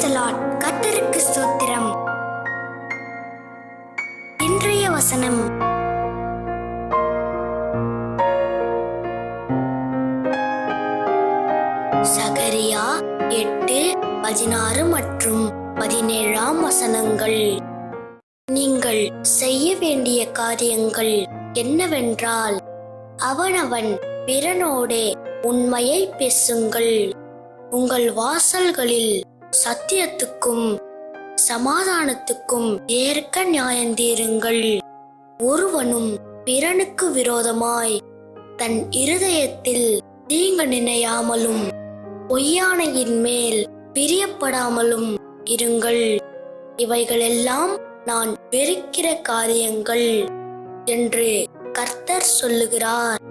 பிரைசலாட். கர்த்தருக்கு ஸ்தோத்திரம். இன்றைய வசனம் சகரியா 8:16 மற்றும் 17 வசனங்கள். நீங்கள் செய்ய வேண்டிய காரியங்கள் என்னவென்றால், அவனவன் பிறனோடே உண்மையை பேசுங்கள். உங்கள் வாசல்களில் சத்தியத்துக்கும் சமாதானத்துக்கும் ஏற்க நியாயந்தீருங்கள். ஒருவனும் பிறனுக்கு விரோதமாய் தன் இருதயத்தில் தீங்கு நினையாமலும் பொய்யானையின் மேல் பிரியப்படாமலும் இருங்கள். இவைகளெல்லாம் நான் வெறுக்கிற காரியங்கள் என்று கர்த்தர் சொல்லுகிறார்.